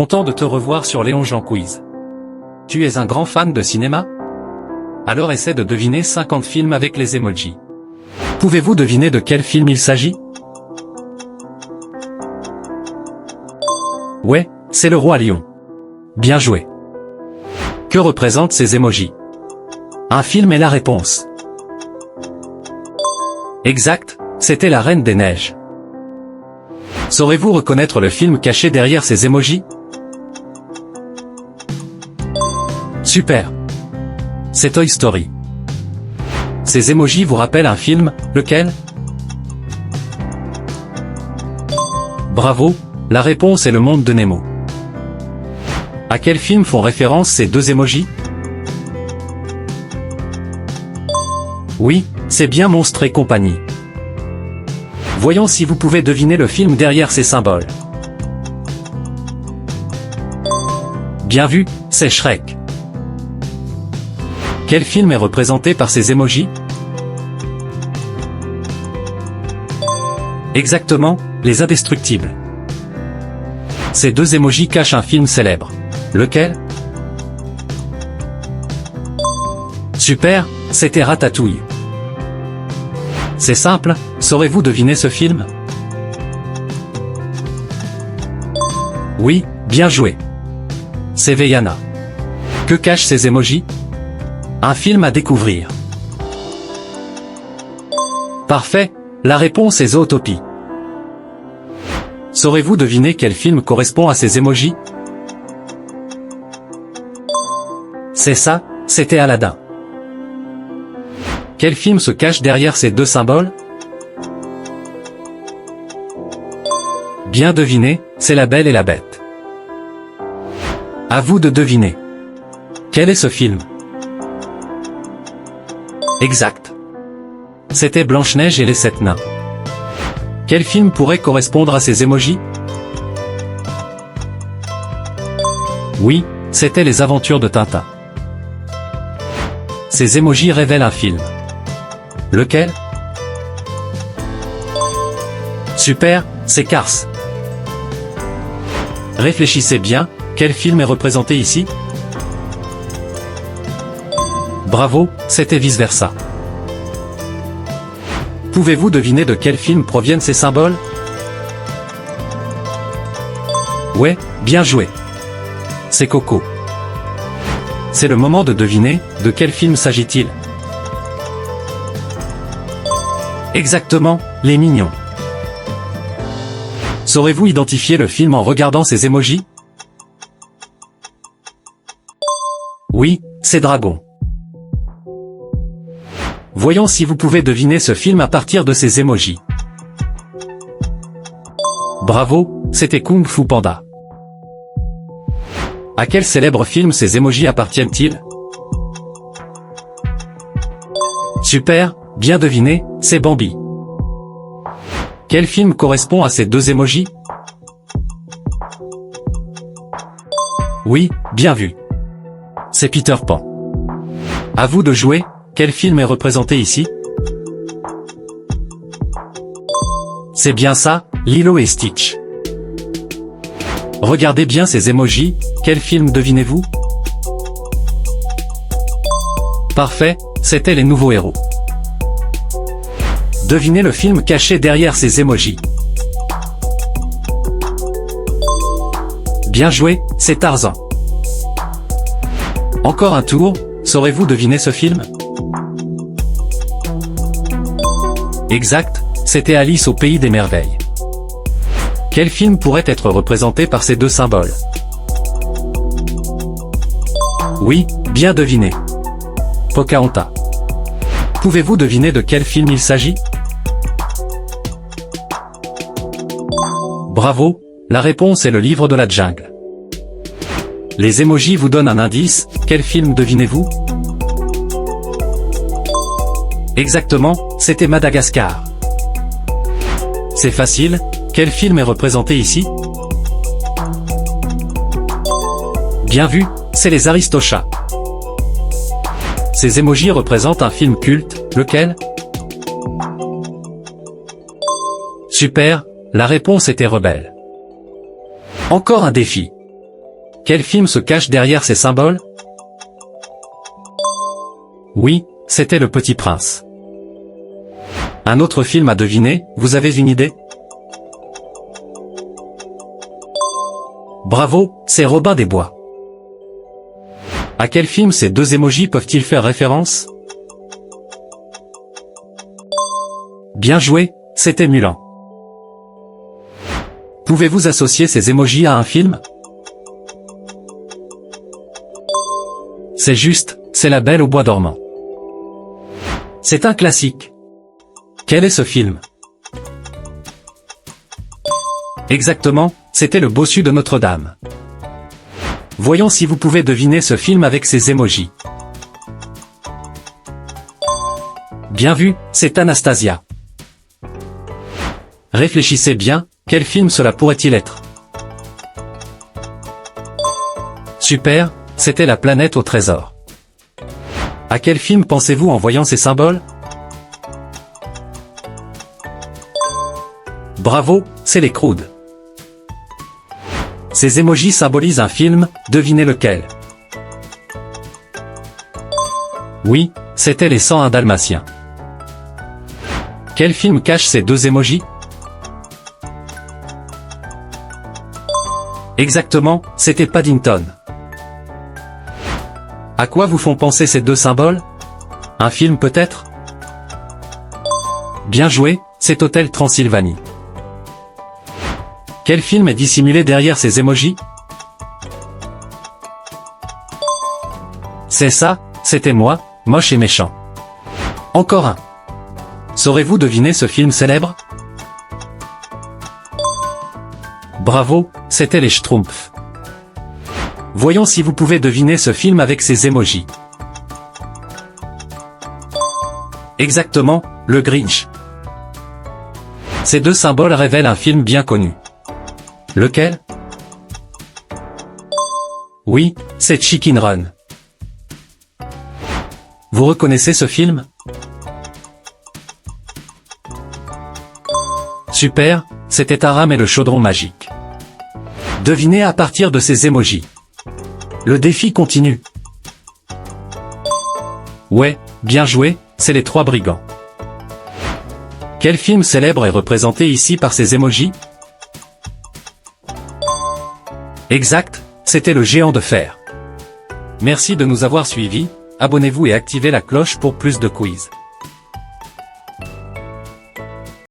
Content de te revoir sur Léon Jean Quiz. Tu es un grand fan de cinéma? Alors essaie de deviner 50 films avec les emojis. Pouvez-vous deviner de quel film il s'agit? Ouais, c'est Le Roi Lion. Bien joué. Que représentent ces emojis? Un film est la réponse. Exact, c'était La Reine des Neiges. Saurez-vous reconnaître le film caché derrière ces emojis? Super. C'est Toy Story. Ces emojis vous rappellent un film, lequel? Bravo, la réponse est Le Monde de Nemo. À quel film font référence ces deux emojis? Oui, c'est bien Monstres et compagnie. Voyons si vous pouvez deviner le film derrière ces symboles. Bien vu, c'est Shrek. Quel film est représenté par ces emojis? Exactement, Les Indestructibles. Ces deux emojis cachent un film célèbre. Lequel? Super, c'était Ratatouille. C'est simple, saurez-vous deviner ce film? Oui, bien joué. C'est Vaiana. Que cachent ces emojis? Un film à découvrir. Parfait, la réponse est Zootopie. Saurez-vous deviner quel film correspond à ces emojis? C'est ça, c'était Aladdin. Quel film se cache derrière ces deux symboles? Bien deviné, c'est La Belle et la Bête. À vous de deviner. Quel est ce film? Exact. C'était Blanche-Neige et les 7 nains. Quel film pourrait correspondre à ces emojis? Oui, c'était Les Aventures de Tintin. Ces emojis révèlent un film. Lequel? Super, c'est Cars. Réfléchissez bien, quel film est représenté ici? Bravo, c'était Vice Versa. Pouvez-vous deviner de quel film proviennent ces symboles? Ouais, bien joué. C'est Coco. C'est le moment de deviner, de quel film s'agit-il? Exactement, Les Mignons. Saurez-vous identifier le film en regardant ces emojis? Oui, c'est Dragon. Voyons si vous pouvez deviner ce film à partir de ces emojis. Bravo, c'était Kung Fu Panda. À quel célèbre film ces emojis appartiennent-ils? Super, bien deviné, c'est Bambi. Quel film correspond à ces deux emojis? Oui, bien vu. C'est Peter Pan. À vous de jouer, quel film est représenté ici? C'est bien ça, Lilo et Stitch. Regardez bien ces emojis, quel film devinez-vous? Parfait, c'était Les Nouveaux Héros. Devinez le film caché derrière ces emojis. Bien joué, c'est Tarzan. Encore un tour, saurez-vous deviner ce film? Exact, c'était Alice au Pays des Merveilles. Quel film pourrait être représenté par ces deux symboles? Oui, bien deviné. Pocahontas. Pouvez-vous deviner de quel film il s'agit? Bravo, la réponse est Le Livre de la Jungle. Les emojis vous donnent un indice, quel film devinez-vous? Exactement, c'était Madagascar. C'est facile, quel film est représenté ici? Bien vu, c'est Les Aristochats. Ces emojis représentent un film culte, lequel? Super, la réponse était Rebelle. Encore un défi. Quel film se cache derrière ces symboles? Oui, c'était Le Petit Prince. Un autre film à deviner, vous avez une idée? Bravo, c'est Robin des Bois. À quel film ces deux émojis peuvent-ils faire référence? Bien joué, c'était Mulan. Pouvez-vous associer ces émojis à un film? C'est juste, c'est La Belle au bois dormant. C'est un classique. Quel est ce film? Exactement, c'était Le Bossu de Notre-Dame. Voyons si vous pouvez deviner ce film avec ces émojis. Bien vu, c'est Anastasia. Réfléchissez bien, quel film cela pourrait-il être? Super, c'était La Planète au trésor. À quel film pensez-vous en voyant ces symboles? Bravo, c'est Les Croods. Ces émojis symbolisent un film, devinez lequel? Oui, c'était Les 101 Dalmatiens. Quel film cache ces deux émojis? Exactement, c'était Paddington. À quoi vous font penser ces deux symboles? Un film peut-être? Bien joué, c'est Hôtel Transylvanie. Quel film est dissimulé derrière ces émojis? C'est ça, c'était moi, moche et méchant. Encore un. Saurez-vous deviner ce film célèbre? Bravo, c'était Les Schtroumpfs. Voyons si vous pouvez deviner ce film avec ces émojis. Exactement, Le Grinch. Ces deux symboles révèlent un film bien connu. Lequel? Oui, c'est Chicken Run. Vous reconnaissez ce film? Super, c'était Aram et le chaudron magique. Devinez à partir de ces émojis. Le défi continue. Ouais, bien joué, c'est Les Trois Brigands. Quel film célèbre est représenté ici par ces émojis? Exact, c'était Le Géant de fer. Merci de nous avoir suivis, abonnez-vous et activez la cloche pour plus de quiz.